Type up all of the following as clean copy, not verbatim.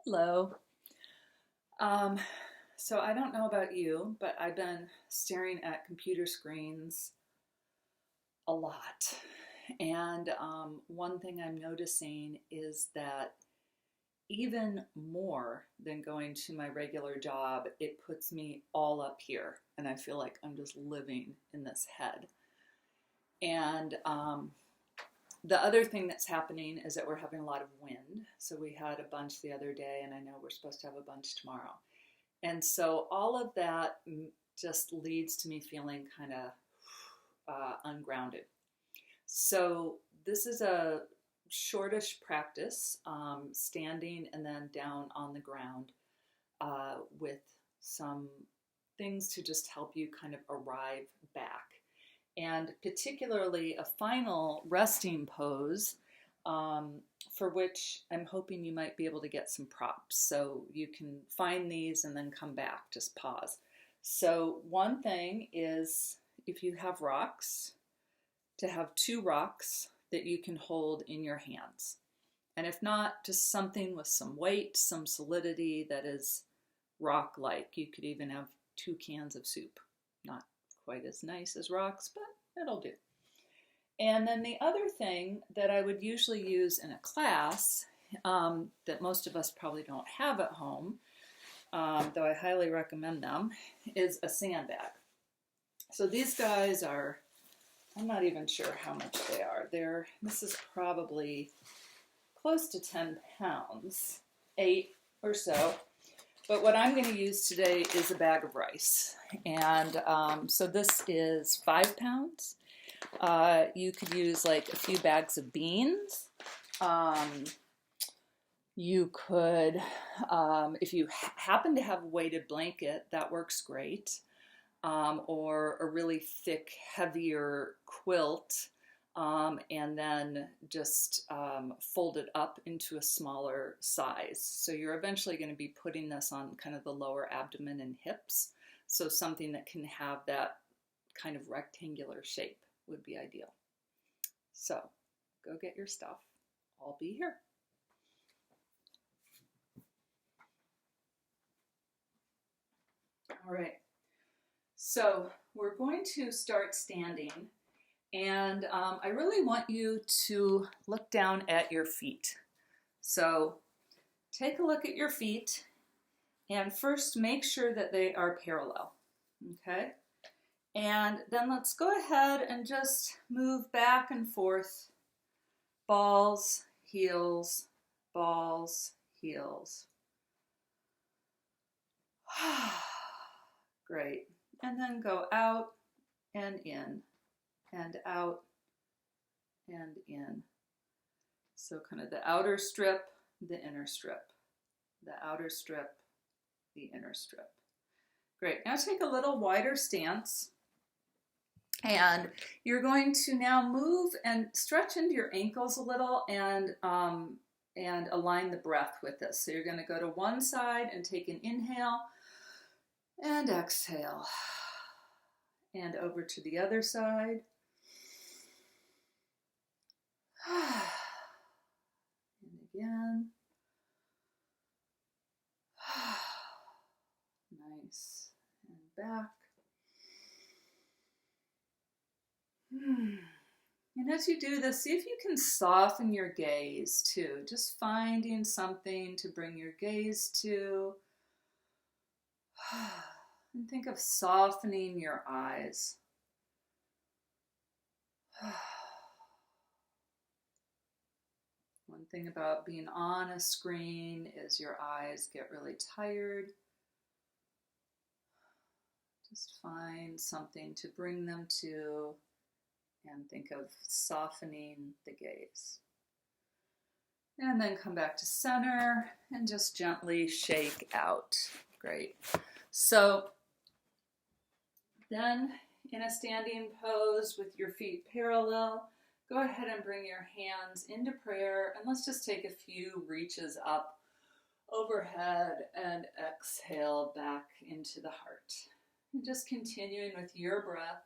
Hello. Um, so I don't know about you, but I've been staring at computer screens a lot. And one thing I'm noticing is that even more than going to my regular job, it puts me all up here. And I feel like I'm just living in this head. And the other thing that's happening is that we're having a lot of wind. So we had a bunch the other day, and I know we're supposed to have a bunch tomorrow. And so all of that just leads to me feeling kind of ungrounded. So this is a shortish practice, standing and then down on the ground with some things to just help you kind of arrive back. And particularly a final resting pose for which I'm hoping you might be able to get some props. So you can find these and then come back, just pause. So one thing is, if you have rocks, to have two rocks that you can hold in your hands. And if not, just something with some weight, some solidity that is rock-like. You could even have 2 cans of soup. Not quite as nice as rocks, but it'll do. And then the other thing that I would usually use in a class that most of us probably don't have at home, though I highly recommend them, is a sandbag. So these guys are, I'm not even sure how much they are. This is probably close to 10 pounds, 8 or so. But what I'm going to use today is a bag of rice. And so this is 5 pounds. You could use like a few bags of beans. You could, if you happen to have a weighted blanket, that works great. Or a really thick, heavier quilt, and then just fold it up into a smaller size. So you're eventually going to be putting this on kind of the lower abdomen and hips. So something that can have that kind of rectangular shape would be ideal. So go get your stuff. I'll be here. All right. So we're going to start standing, and I really want you to look down at your feet. So take a look at your feet, and first make sure that they are parallel, okay? And then let's go ahead and just move back and forth, balls, heels, balls, heels. Great. And then go out and in, and out and in. So kind of the outer strip, the inner strip, the outer strip, the inner strip. Great. Now take a little wider stance. And you're going to now move and stretch into your ankles a little and align the breath with this. So you're going to go to one side and take an inhale and exhale. And over to the other side. And again. Nice. And back. And as you do this, see if you can soften your gaze too. Just finding something to bring your gaze to. And think of softening your eyes. One thing about being on a screen is your eyes get really tired. Just find something to bring them to and think of softening the gaze. And then come back to center and just gently shake out. Great. So then in a standing pose with your feet parallel, go ahead and bring your hands into prayer, and let's just take a few reaches up overhead and exhale back into the heart. And just continuing with your breath.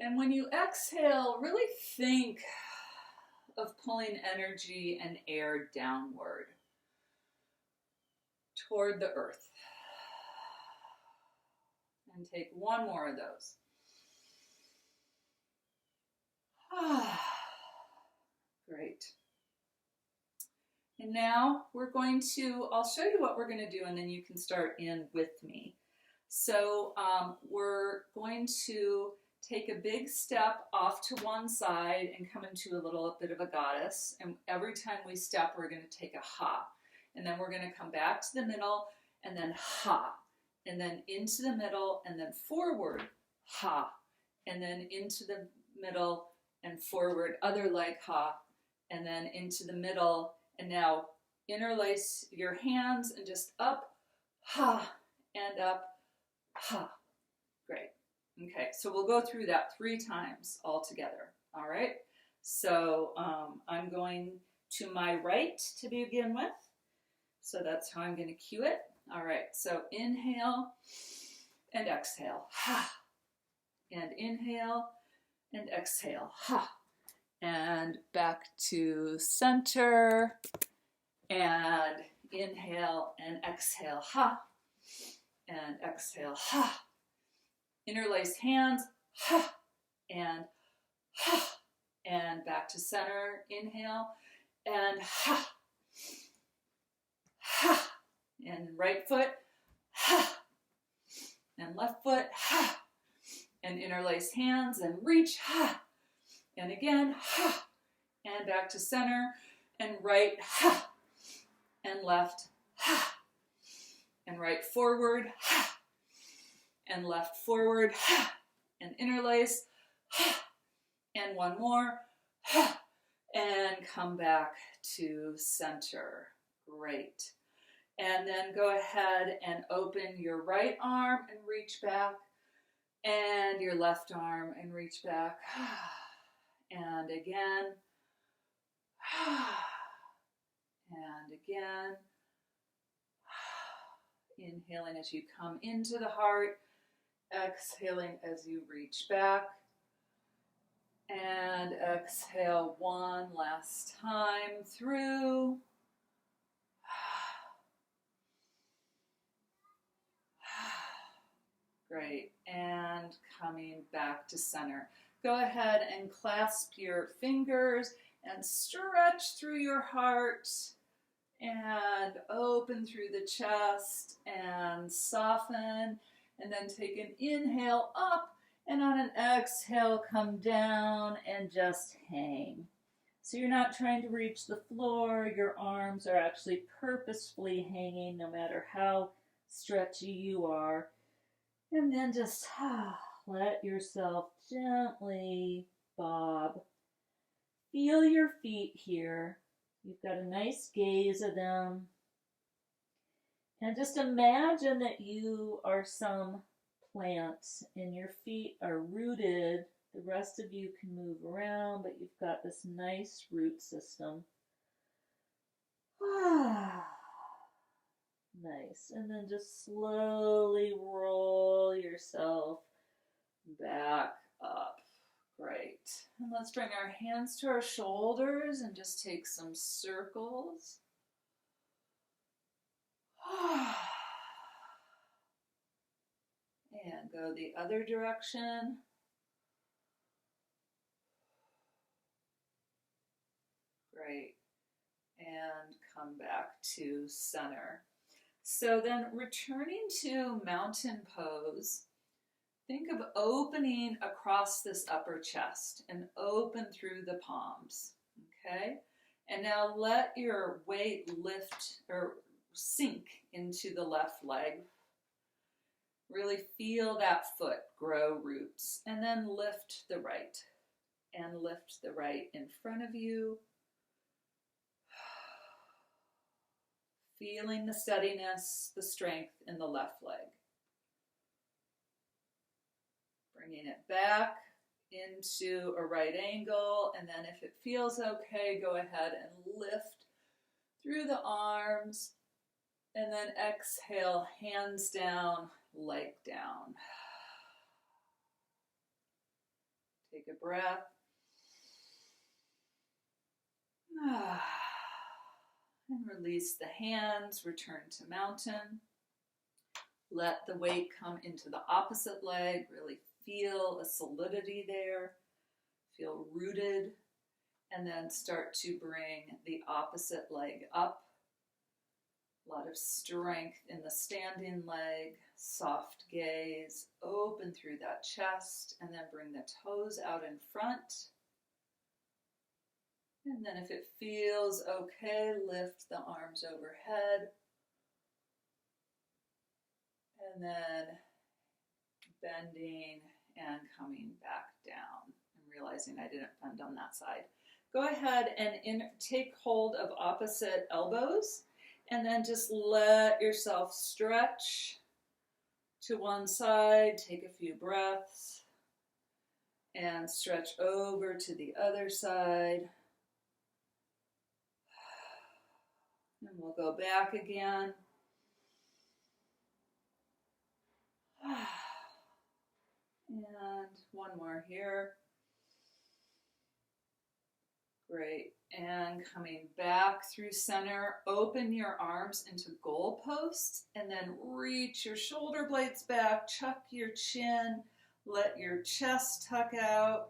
And when you exhale, really think of pulling energy and air downward toward the earth. And take one more of those. Great. And now we're going to, I'll show you what we're going to do and then you can start in with me. So we're going to take a big step off to one side and come into a little bit of a goddess. And every time we step, we're going to take a ha. And then we're going to come back to the middle and then ha. And then into the middle and then forward, ha. And then into the middle and forward, other leg ha. And then into the middle. And now interlace your hands and just up, ha, and up, ha. Great. Okay, so we'll go through that 3 times all together. All right. So I'm going to my right to begin with. So that's how I'm going to cue it. All right. So inhale and exhale. Ha. And inhale and exhale. Ha. And back to center. And inhale and exhale. Ha. And exhale. Ha. Interlace hands, ha, and back to center, inhale, and ha, and right foot, ha, and left foot, ha, and interlace hands and reach, ha, and again, ha, and back to center, and right, ha, and left, ha, and right forward, ha, and left forward, and interlace, and one more, and come back to center. Great. And then go ahead and open your right arm and reach back, and your left arm and reach back, and again, and again. Inhaling as you come into the heart, exhaling as you reach back, and exhale one last time through. Great, and coming back to center. Go ahead and clasp your fingers and stretch through your heart and open through the chest and soften. And then take an inhale up, and on an exhale, come down and just hang. So you're not trying to reach the floor. Your arms are actually purposefully hanging no matter how stretchy you are. And then just let yourself gently bob. Feel your feet here. You've got a nice gaze of them. And just imagine that you are some plant and your feet are rooted. The rest of you can move around, but you've got this nice root system. Nice. And then just slowly roll yourself back up. Great. And let's bring our hands to our shoulders and just take some circles. And go the other direction. Great. And come back to center. So then returning to mountain pose, think of opening across this upper chest and open through the palms. Okay? And now let your weight lift or sink into the left leg. Really feel that foot grow roots. And then lift the right. And lift the right in front of you. Feeling the steadiness, the strength in the left leg. Bringing it back into a right angle. And then if it feels okay, go ahead and lift through the arms. And then exhale, hands down, leg down. Take a breath. And release the hands, return to mountain. Let the weight come into the opposite leg. Really feel a solidity there. Feel rooted. And then start to bring the opposite leg up. A lot of strength in the standing leg. Soft gaze. Open through that chest. And then bring the toes out in front. And then if it feels okay, lift the arms overhead. And then bending and coming back down. I'm realizing I didn't bend on that side. Go ahead and take hold of opposite elbows and then just let yourself stretch to one side. Take a few breaths and stretch over to the other side. And we'll go back again. And one more here. Great. And coming back through center, open your arms into goalposts and then reach your shoulder blades back, chuck your chin, let your chest tuck out,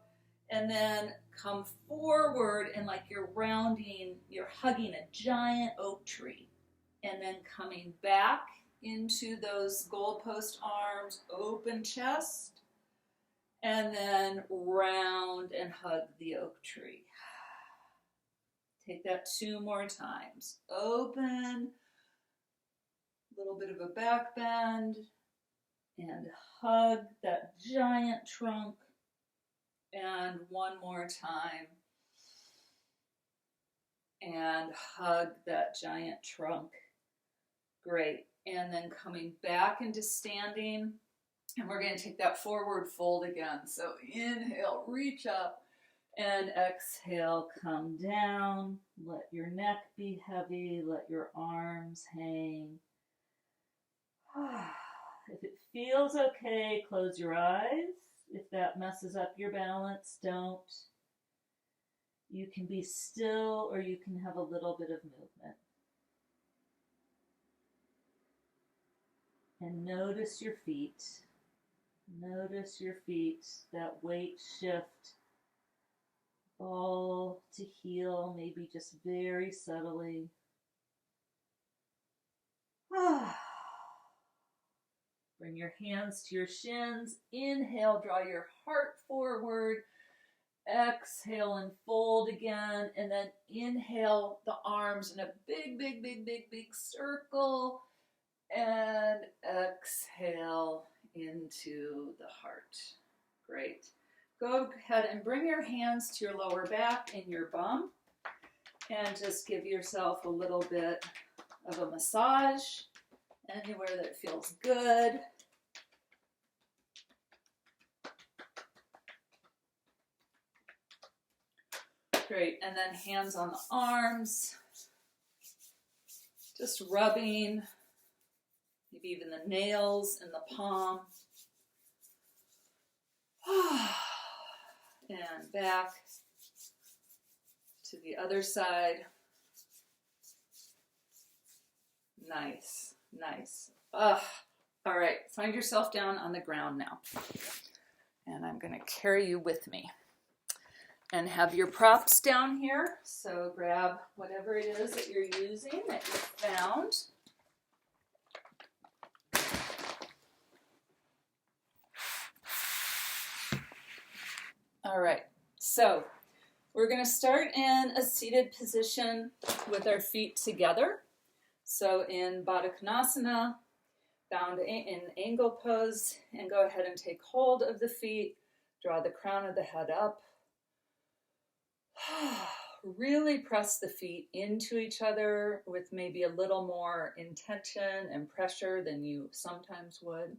and then come forward and like you're hugging a giant oak tree. And then coming back into those goalpost arms, open chest, and then round and hug the oak tree. Take that 2 more times. Open, a little bit of a back bend, and hug that giant trunk. And one more time. And hug that giant trunk. Great. And then coming back into standing. And we're going to take that forward fold again. So inhale, reach up. And exhale, come down. Let your neck be heavy. Let your arms hang. If it feels okay, close your eyes. If that messes up your balance, don't. You can be still or you can have a little bit of movement. And notice your feet. Notice your feet, that weight shift. Ball to heel, maybe just very subtly. Bring your hands to your shins. Inhale, draw your heart forward. Exhale and fold again. And then inhale the arms in a big circle. And exhale into the heart. Great. Go ahead and bring your hands to your lower back and your bum. And just give yourself a little bit of a massage anywhere that feels good. Great. And then hands on the arms. Just rubbing, maybe even the nails in the palm. And back to the other side. Nice, nice. All right, find yourself down on the ground now. And I'm going to carry you with me. And have your props down here. So grab whatever it is that you're using that you found. All right, so we're going to start in a seated position with our feet together. So in Baddha Konasana, bound in angle pose, and go ahead and take hold of the feet, draw the crown of the head up. Really press the feet into each other with maybe a little more intention and pressure than you sometimes would.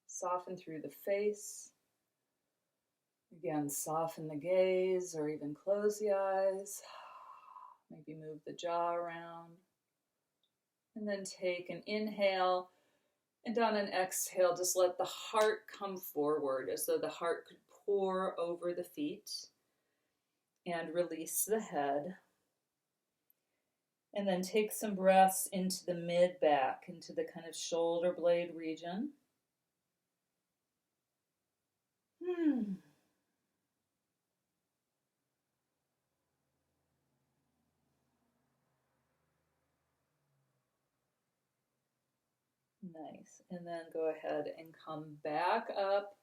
Soften through the face. Again, soften the gaze or even close the eyes. Maybe move the jaw around. And then take an inhale. And on an exhale, just let the heart come forward as though the heart could pour over the feet, and release the head. And then take some breaths into the mid-back, into the kind of shoulder blade region. Nice. And then go ahead and come back up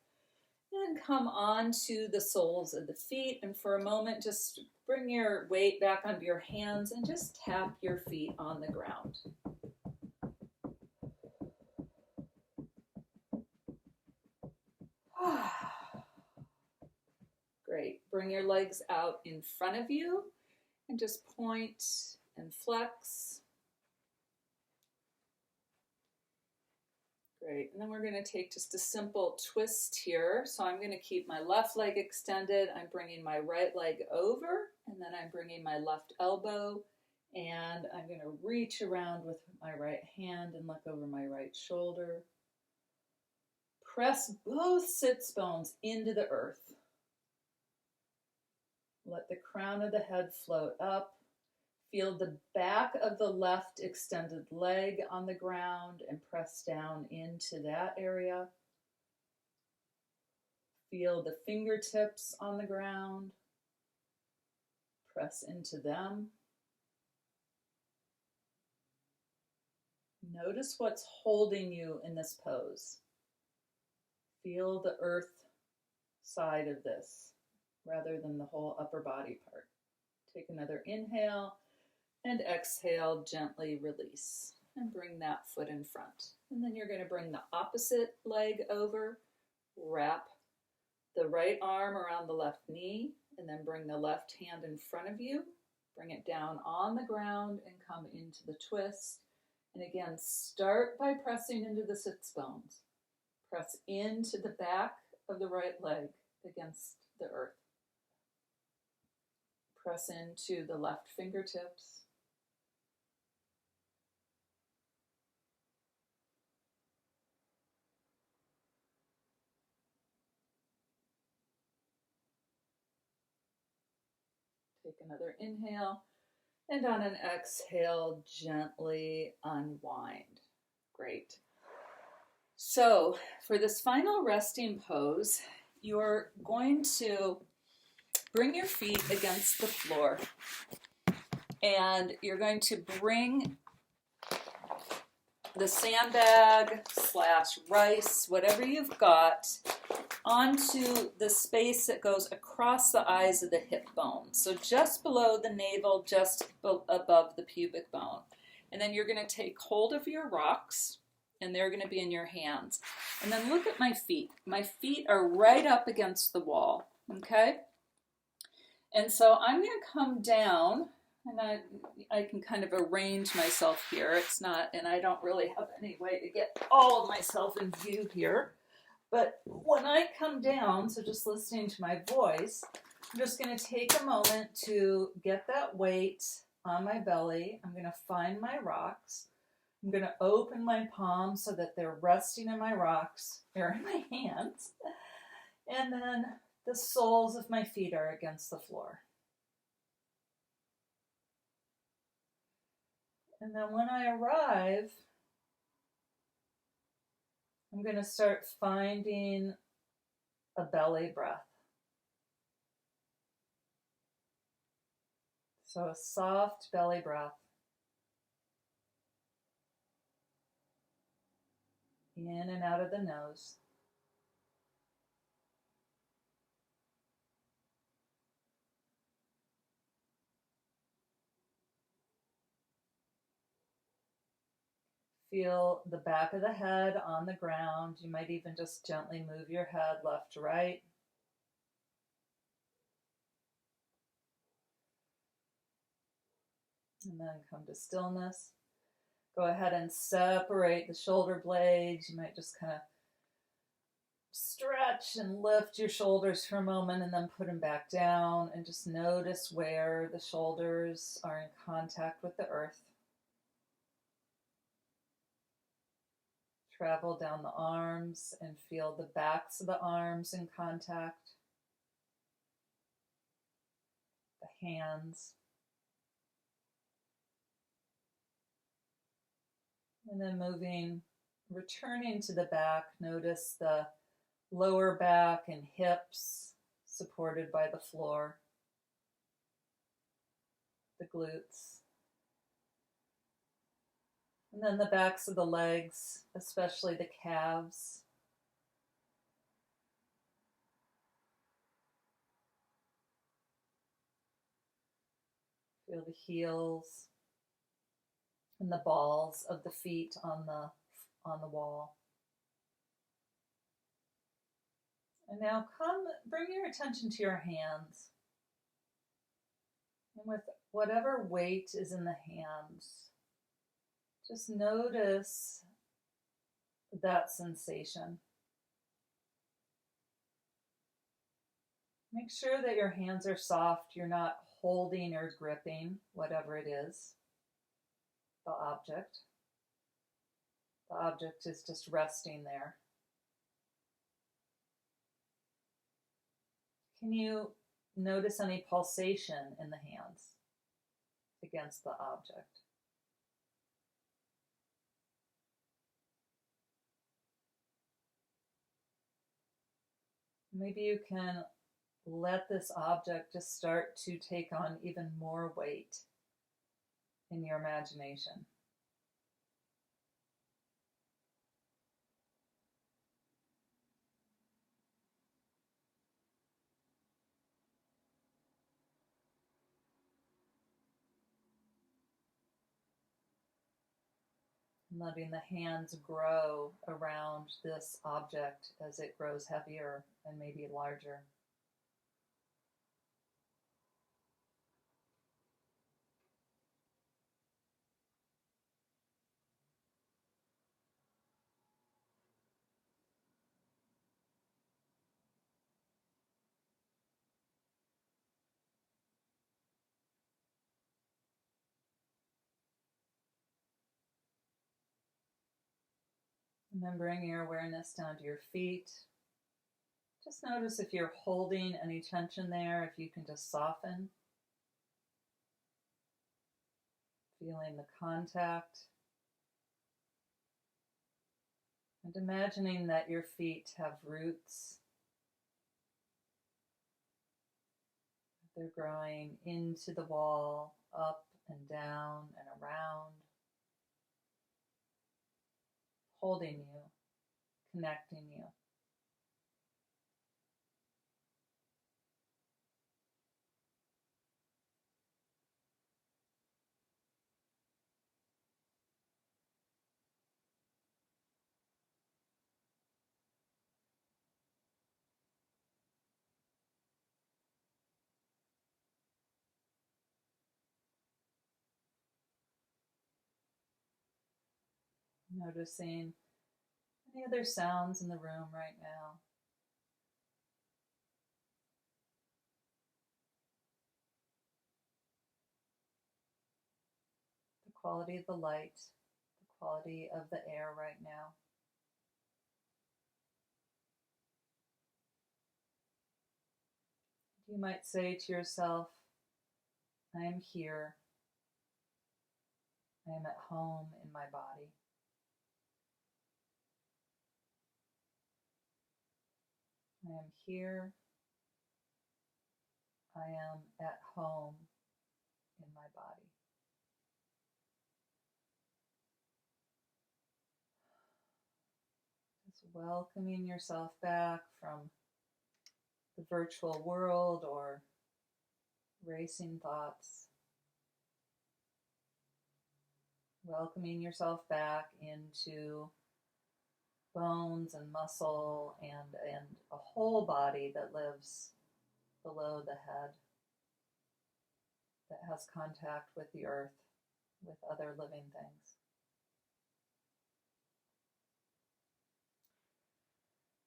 and come onto the soles of the feet. And for a moment, just bring your weight back onto your hands and just tap your feet on the ground. Great. Bring your legs out in front of you and just point and flex. Great. And then we're going to take just a simple twist here. So I'm going to keep my left leg extended. I'm bringing my right leg over, and then I'm bringing my left elbow, and I'm going to reach around with my right hand and look over my right shoulder. Press both sits bones into the earth. Let the crown of the head float up. Feel the back of the left extended leg on the ground and press down into that area. Feel the fingertips on the ground. Press into them. Notice what's holding you in this pose. Feel the earth side of this rather than the whole upper body part. Take another inhale. And exhale, gently release. And bring that foot in front. And then you're going to bring the opposite leg over. Wrap the right arm around the left knee. And then bring the left hand in front of you. Bring it down on the ground and come into the twist. And again, start by pressing into the sits bones. Press into the back of the right leg against the earth. Press into the left fingertips. Take another inhale, and on an exhale, gently unwind. Great. So for this final resting pose, you're going to bring your feet against the floor, and you're going to bring the sandbag / rice, whatever you've got, onto the space that goes across the eyes of the hip bone. So just below the navel, just above the pubic bone. And then you're going to take hold of your rocks, and they're going to be in your hands. And then look at my feet. My feet are right up against the wall, okay? And so I'm going to come down, and I can kind of arrange myself here. It's not, and I don't really have any way to get all of myself in view here. But when I come down, so just listening to my voice, I'm just going to take a moment to get that weight on my belly. I'm going to find my rocks. I'm going to open my palms so that they're resting in my rocks. They're in my hands. And then the soles of my feet are against the floor. And then when I arrive, I'm going to start finding a belly breath. So a soft belly breath. In and out of the nose. Feel the back of the head on the ground. You might even just gently move your head left to right. And then come to stillness. Go ahead and separate the shoulder blades. You might just kind of stretch and lift your shoulders for a moment and then put them back down, and just notice where the shoulders are in contact with the earth. travel down the arms and feel the backs of the arms in contact, the hands. And then returning to the back, notice the lower back and hips supported by the floor, the glutes. And then the backs of the legs, especially the calves. Feel the heels and the balls of the feet on the wall. And now bring your attention to your hands. And with whatever weight is in the hands, just notice that sensation. Make sure that your hands are soft. You're not holding or gripping whatever it is, the object. The object is just resting there. Can you notice any pulsation in the hands against the object? Maybe you can let this object just start to take on even more weight in your imagination. Letting the hands grow around this object as it grows heavier and maybe larger. And then bring your awareness down to your feet. Just notice if you're holding any tension there, if you can just soften. Feeling the contact. And imagining that your feet have roots. They're growing into the wall, up and down and around. Holding you, connecting you. Noticing any other sounds in the room right now. The quality of the light, the quality of the air right now. You might say to yourself, I am here. I am at home in my body. I am here. I am at home in my body. Just welcoming yourself back from the virtual world or racing thoughts. Welcoming yourself back into bones and muscle and a whole body that lives below the head, that has contact with the earth, with other living things.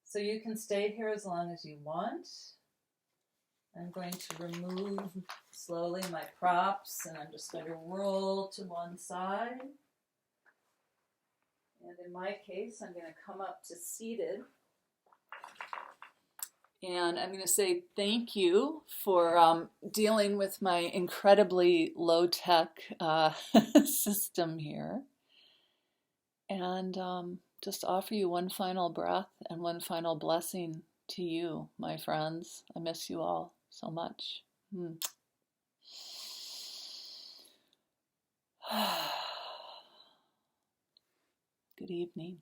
So you can stay here as long as you want. I'm going to remove slowly my props, and I'm just going to roll to one side And in my case, I'm going to come up to seated. And I'm going to say thank you for dealing with my incredibly low-tech system here. And just offer you one final breath and one final blessing to you, my friends. I miss you all so much. Good evening.